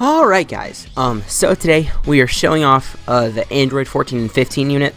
Alright guys, so today we are showing off the Android 14 and 15 unit.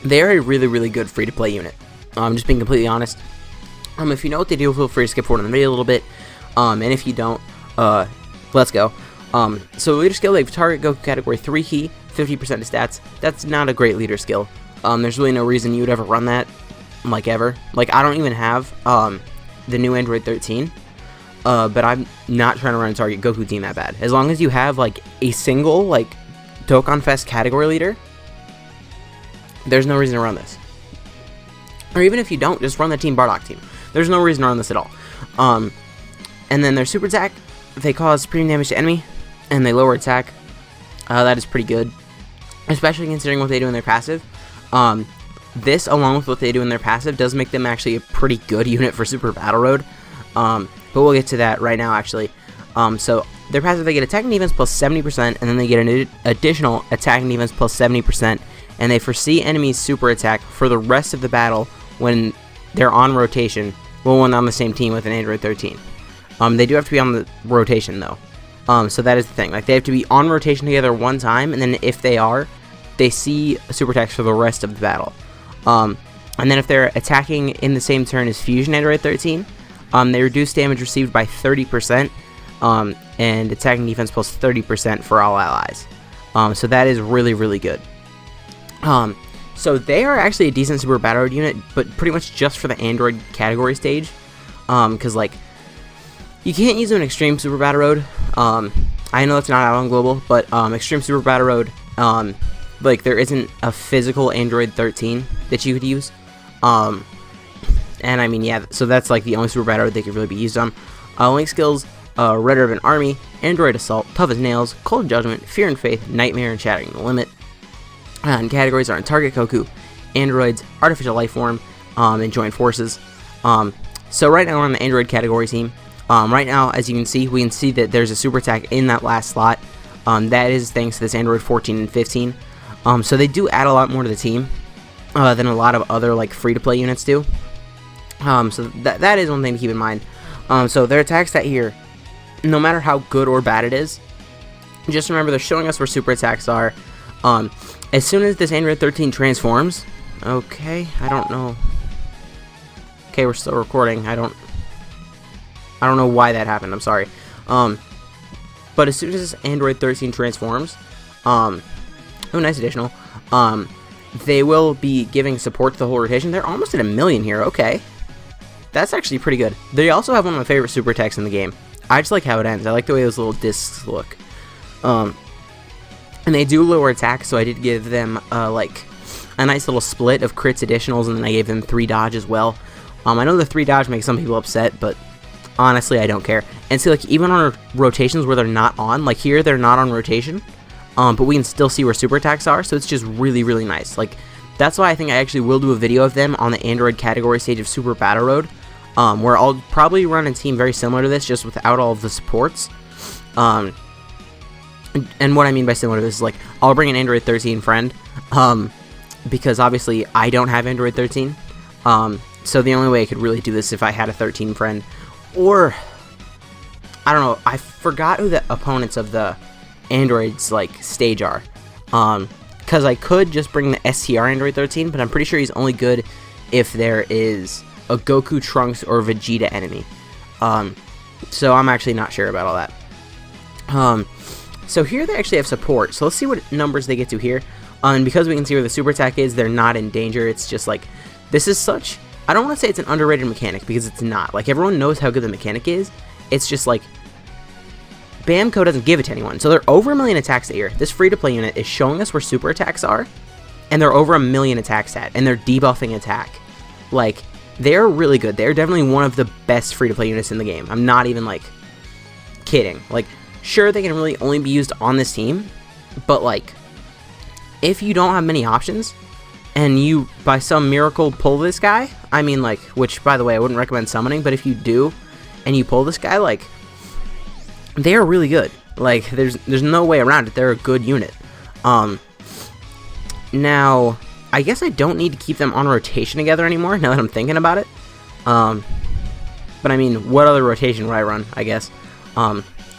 They're a really good free-to-play unit. Just being completely honest. If you know what they do, feel free to skip forward in the video a little bit. And if you don't, let's go. So leader skill, they have target Goku category 3 key, 50% of stats. That's not a great leader skill. There's really no reason you would ever run that, like ever. Like I don't even have the new Android 13. But I'm not trying to run a target Goku team that bad. As long as you have like a single like Dokkan Fest category leader, there's no reason to run this. Or even if you don't, just run the Team Bardock team. There's no reason to run this at all. And then their super attack, they cause premium damage to enemy, and they lower attack. That is pretty good, especially considering what they do in their passive. This, along with what they do in their passive, does make them actually a pretty good unit for Super Battle Road. But we'll get to that right now, actually. So their passive, they get attack and defense plus 70%, and then they get an additional attack and defense plus 70%, and they foresee enemies' super attack for the rest of the battle when they're on rotation, when on the same team with an Android 13. They do have to be on the rotation, though. So that is the thing. Like, they have to be on rotation together one time, and then if they are, they see super attacks for the rest of the battle. And then if they're attacking in the same turn as Fusion Android 13, they reduce damage received by 30%, and attack and defense plus 30% for all allies. So that is really good. So they are actually a decent Super Battle Road unit, but pretty much just for the Android category stage. Because, like, you can't use them in Extreme Super Battle Road. I know it's not out on Global, but Extreme Super Battle Road, like, there isn't a physical Android 13 that you could use. And I mean, yeah, so that's like the only Super Battle Road they could really be used on. Link skills, Red Ribbon Army, Android Assault, Tough as Nails, Cold Judgment, Fear and Faith, Nightmare, and Shattering the Limit. And categories are Target Goku, Androids, Artificial Life Form, and Joint Forces. So right now we're on the Android category team. Right now, as you can see, we can see that there's a super attack in that last slot. That is thanks to this Android 14 and 15. So they do add a lot more to the team than a lot of other like free-to-play units do. So that is one thing to keep in mind. So their attack stat here, no matter how good or bad it is, just remember they're showing us where super attacks are. As soon as this Android 13 transforms, okay, I don't know. Okay, we're still recording. I don't know why that happened. I'm sorry. But as soon as this Android 13 transforms, oh, nice additional. They will be giving support to the whole rotation. They're almost at 1 million here. Okay. That's actually pretty good. They also have one of my favorite super attacks in the game. I just like how it ends. I like the way those little discs look. And they do lower attack, so I did give them like a nice little split of crits additionals, and then I gave them 3 dodge as well. I know the 3 dodge makes some people upset, but honestly, I don't care. And see, like, even on rotations where they're not on, like here, they're not on rotation, but we can still see where super attacks are, so it's just really nice. Like, that's why I think I actually will do a video of them on the Android category stage of Super Battle Road. Where I'll probably run a team very similar to this, just without all of the supports. And what I mean by similar to this is, like, I'll bring an Android 13 friend, because obviously I don't have Android 13. So the only way I could really do this if I had a 13 friend, or I don't know. I forgot who the opponents of the Androids like stage are, because I could just bring the STR Android 13, but I'm pretty sure he's only good if there is a Goku, Trunks, or Vegeta enemy. So I'm actually not sure about all that. So here they actually have support. So let's see what numbers they get to here. And because we can see where the super attack is, they're not in danger. It's just like, this is such, I don't want to say it's an underrated mechanic, because it's not. Like, everyone knows how good the mechanic is. It's just like, Bamco doesn't give it to anyone. So they're over 1 million attacks a year. This free-to-play unit is showing us where super attacks are, and they're over 1 million attack stat, and they're debuffing attack. Like, they're really good. They're definitely one of the best free-to-play units in the game. I'm not even, like, kidding. Like, sure, they can really only be used on this team, but, like, if you don't have many options, and you, by some miracle, pull this guy, I mean, like, which, by the way, I wouldn't recommend summoning, but if you do, and you pull this guy, like, they are really good. Like, there's no way around it. They're a good unit. Now, I guess I don't need to keep them on rotation together anymore, now that I'm thinking about it. But I mean, what other rotation would I run, I guess?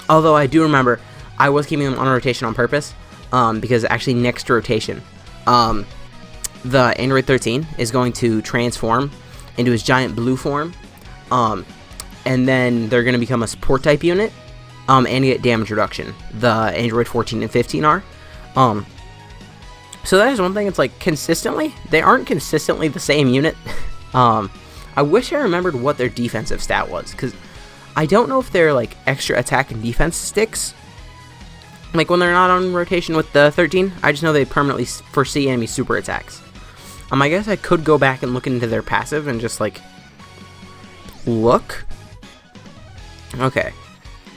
Although I do remember I was keeping them on rotation on purpose, because actually next rotation, the Android 13 is going to transform into his giant blue form, and then they're going to become a support type unit, and get damage reduction. The Android 14 and 15 are. So that is one thing. It's like consistently, they aren't consistently the same unit. I wish I remembered what their defensive stat was, because I don't know if they're like extra attack and defense sticks, like when they're not on rotation with the 13. I just know they permanently foresee enemy super attacks. I guess I could go back and look into their passive and just like look. Okay.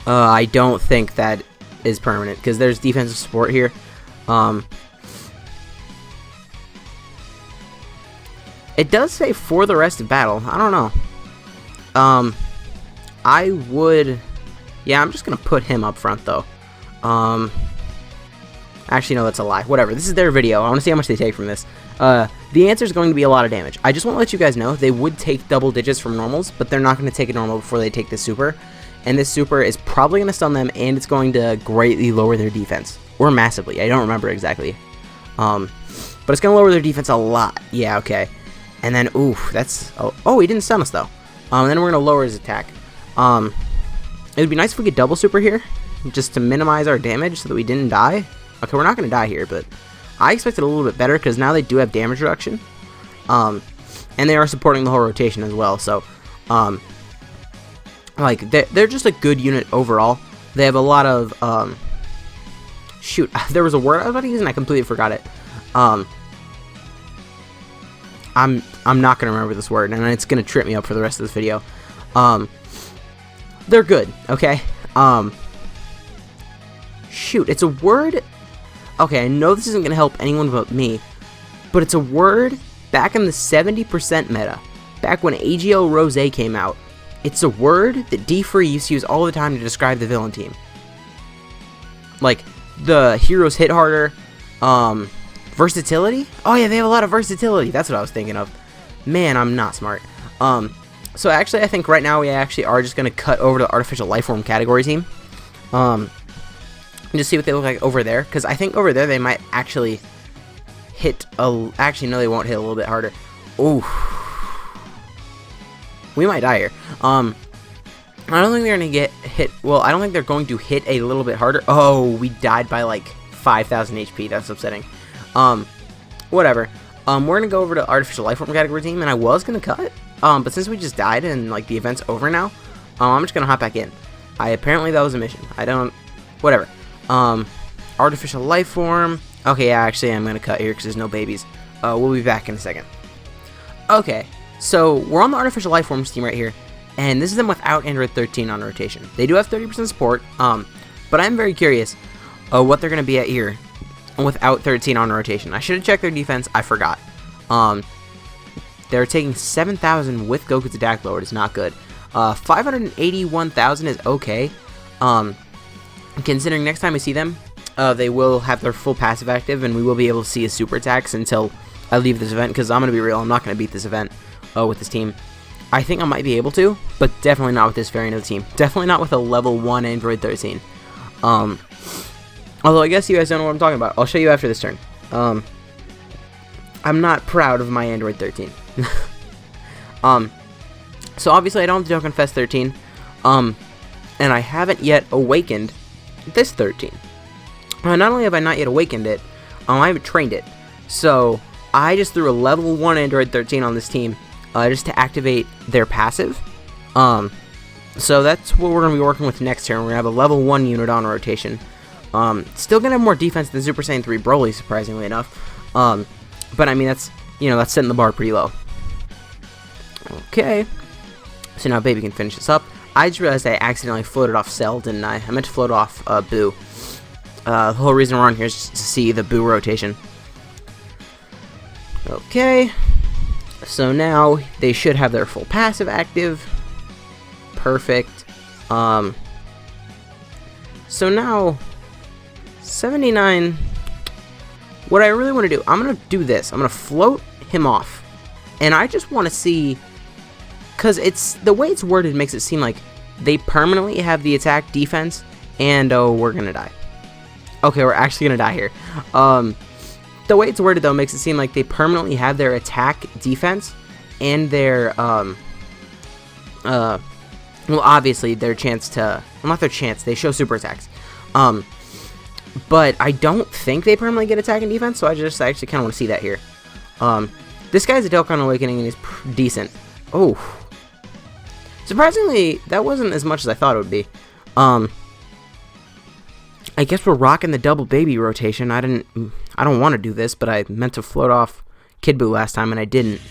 I don't think that is permanent, because there's defensive support here. It does say for the rest of battle. I don't know. I would... Yeah, I'm just going to put him up front, though. Actually, no, that's a lie. Whatever. This is their video. I want to see how much they take from this. The answer is going to be a lot of damage. I just want to let you guys know they would take double digits from normals, but they're not going to take a normal before they take this super. And this super is probably going to stun them, and it's going to greatly lower their defense. Or massively. I don't remember exactly. But it's going to lower their defense a lot. Yeah, okay. And then, oof, that's... Oh, he didn't stun us, though. And then we're going to lower his attack. It would be nice if we could double super here, just to minimize our damage so that we didn't die. Okay, we're not going to die here, but I expected a little bit better, because now they do have damage reduction. And they are supporting the whole rotation as well, so... like, they're just a good unit overall. They have a lot of... Shoot, there was a word I was about to use, and I completely forgot it. I'm not gonna remember this word, and it's gonna trip me up for the rest of this video. They're good, okay? Shoot, it's a word... Okay, I know this isn't gonna help anyone but me, but it's a word back in the 70% meta, back when AGL Rose came out. It's a word that D-Free used to use all the time to describe the villain team. Like, the heroes hit harder, versatility? Oh yeah, they have a lot of versatility. That's what I was thinking of. Man, I'm not smart. So actually, I think right now we actually are just going to cut over to the artificial lifeform category team. And just see what they look like over there. Because I think over there they might actually hit a... Actually, no, they won't hit a little bit harder. Ooh. We might die here. I don't think they're going to get hit... Well, I don't think they're going to hit a little bit harder. Oh, we died by like 5,000 HP. That's upsetting. Whatever. We're going to go over to artificial lifeform category team, and I was going to cut. But since we just died and like the event's over now, I'm just going to hop back in. Apparently that was a mission. I don't... Whatever. Artificial lifeform. Okay, yeah, actually I'm going to cut here because there's no babies. We'll be back in a second. Okay. So, we're on the artificial lifeforms team right here, and this is them without Android 13 on rotation. They do have 30% support, but I'm very curious what they're going to be at here without 13 on rotation. I should have checked their defense. I forgot. They're taking 7,000 with Goku's attack lowered. It's not good. 581,000 is okay. Considering next time we see them, they will have their full passive active, and we will be able to see his super attacks until I leave this event, because I'm going to be real, I'm not going to beat this event with this team. I think I might be able to, but definitely not with this variant of the team. Definitely not with a level 1 Android 13. Although I guess you guys don't know what I'm talking about. I'll show you after this turn. I'm not proud of my Android 13. So obviously I don't have the Dokkan Fest 13. And I haven't yet awakened this 13. Not only have I not yet awakened it, I haven't trained it. So I just threw a level 1 Android 13 on this team just to activate their passive. So that's what we're going to be working with next turn. We're going to have a level 1 unit on rotation. Still going to have more defense than Super Saiyan 3 Broly, surprisingly enough. But I mean, that's setting the bar pretty low. Okay. So now Baby can finish this up. I just realized I accidentally floated off Cell, didn't I? I meant to float off Boo. The whole reason we're on here is just to see the Boo rotation. Okay. So now they should have their full passive active. Perfect. So now 79. What I really want to do, I'm going to do this. I'm going to float him off. And I just want to see, because it's the way it's worded makes it seem like they permanently have the attack, defense, And oh, we're gonna die. Okay, we're actually gonna die here. The way it's worded though makes it seem like they permanently have their attack, defense, and their well, obviously their chance to, well, not their chance, they show super attacks. But I don't think they permanently get attack and defense, so I actually kind of want to see that here. This guy's a Dokkan Awakening and he's decent. Oh, surprisingly, that wasn't as much as I thought it would be. I guess we're rocking the double baby rotation. I don't want to do this, but I meant to float off Kid Buu last time and I didn't.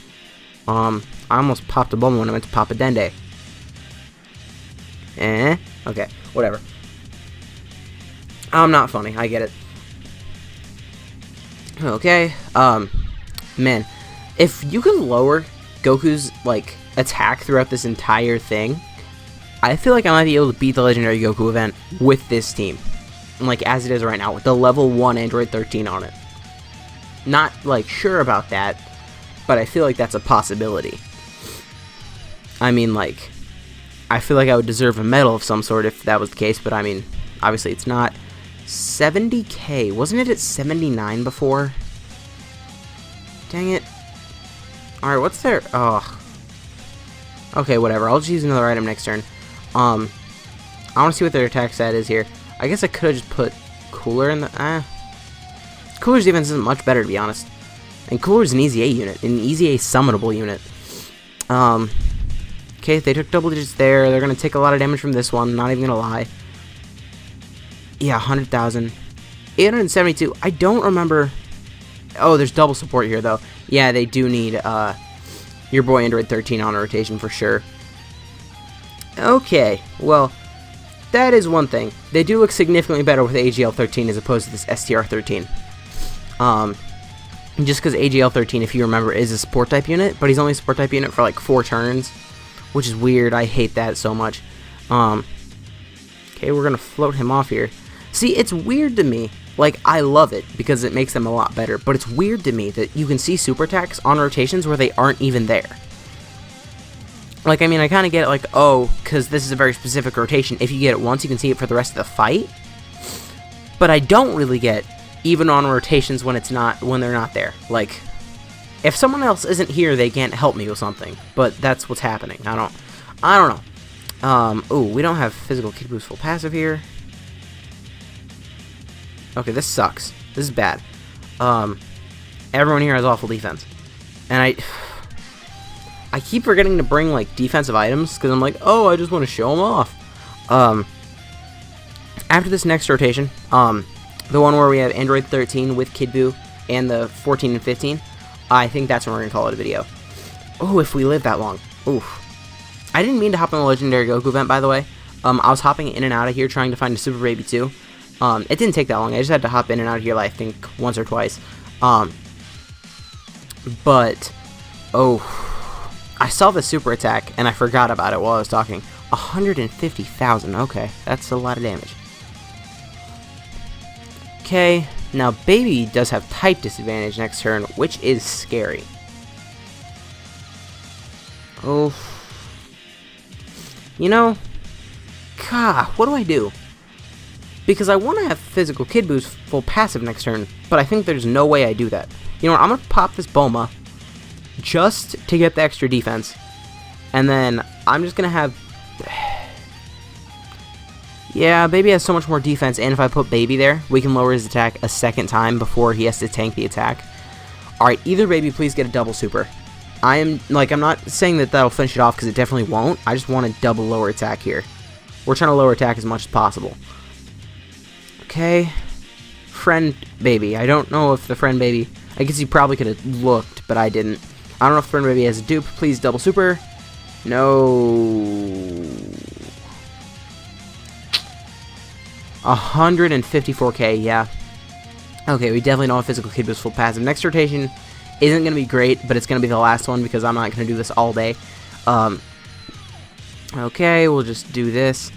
I almost popped a Bulma when I meant to pop a Dende. Okay, whatever. I'm not funny, I get it. Okay, man, if you can lower Goku's, like, attack throughout this entire thing, I feel like I might be able to beat the Legendary Goku event with this team. Like, as it is right now, with the level 1 Android 13 on it. Not, like, sure about that, but I feel like that's a possibility. I mean, like, I feel like I would deserve a medal of some sort if that was the case, but I mean, obviously it's not. 70k, wasn't it at 79 before? Dang it. Alright, what's their, oh. Okay, whatever, I'll just use another item next turn. I want to see what their attack stat is here. I guess I could have just put Cooler in the, Cooler's defense isn't much better, to be honest. And Cooler's an Easy A unit, an Easy A summonable unit. Okay, they took double digits there. They're going to take a lot of damage from this one, not even going to lie. Yeah, 100,000. 872. I don't remember. Oh, there's double support here, though. Yeah, they do need your boy Android 13 on a rotation for sure. Okay, well, that is one thing. They do look significantly better with AGL 13 as opposed to this STR 13. Just because AGL 13, if you remember, is a support type unit, but he's only a support type unit for like 4 turns, which is weird. I hate that so much. Okay, we're gonna float him off here. See, it's weird to me. Like, I love it because it makes them a lot better, but it's weird to me that you can see super attacks on rotations where they aren't even there. Like, I mean, I kind of get it, like, oh, because this is a very specific rotation. If you get it once, you can see it for the rest of the fight. But I don't really get even on rotations when they're not there. Like, if someone else isn't here, they can't help me with something. But that's what's happening. I don't know. Ooh, we don't have physical Kid Buu's full passive here. Okay, this sucks. This is bad. Everyone here has awful defense. And I keep forgetting to bring, like, defensive items, because I'm like, oh, I just want to show them off. After this next rotation, the one where we have Android 13 with Kid Buu and the 14 and 15, I think that's when we're going to call it a video. Oh, if we live that long. Oof. I didn't mean to hop on the Legendary Goku event, by the way. I was hopping in and out of here trying to find a Super Baby 2. It didn't take that long. I just had to hop in and out of here, like, I think, once or twice. But, oh, I saw the super attack, and I forgot about it while I was talking. 150,000. Okay, that's a lot of damage. Okay, now Baby does have type disadvantage next turn, which is scary. Oh, you know, God, what do I do? Because I want to have physical Kid Buu's full passive next turn, but I think there's no way I do that. You know what, I'm going to pop this Bulma just to get the extra defense, and then I'm just going to have... Yeah, Baby has so much more defense, and if I put Baby there, we can lower his attack a second time before he has to tank the attack. Alright, either Baby please get a double super. I'm not saying that that'll finish it off, because it definitely won't. I just want a double lower attack here. We're trying to lower attack as much as possible. Okay. Friend Baby. I don't know if the Friend Baby... I guess you probably could have looked, but I didn't. I don't know if Friend Baby has a dupe. Please double super. No... 154k, yeah. Okay, we definitely don't have physical Kid Buu's full passive. Next rotation isn't going to be great, but it's going to be the last one because I'm not going to do this all day. Okay, we'll just do this.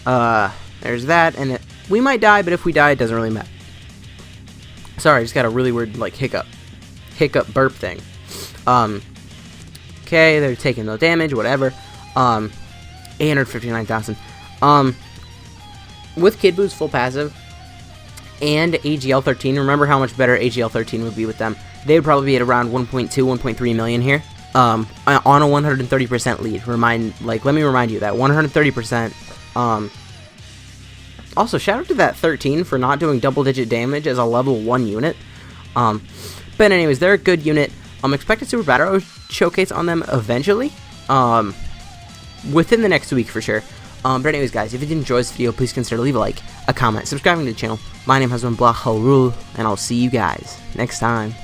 There's that, and we might die, but if we die, it doesn't really matter. Sorry, I just got a really weird, like, hiccup burp thing. Okay, they're taking no damage, whatever. 859,000. with Kid Boo's full passive and AGL 13, remember how much better AGL 13 would be with them. They would probably be at around 1.2, 1.3 million here. On a 130% lead. Let me remind you that 130%. Also, shout out to that 13 for not doing double-digit damage as a level 1 unit. But anyways, they're a good unit. Expect a Super Battle Showcase on them eventually. Within the next week for sure. But anyways, guys, if you did enjoy this video, please consider leave a like, a comment, subscribing to the channel. My name has been Black Hole Rule, and I'll see you guys next time.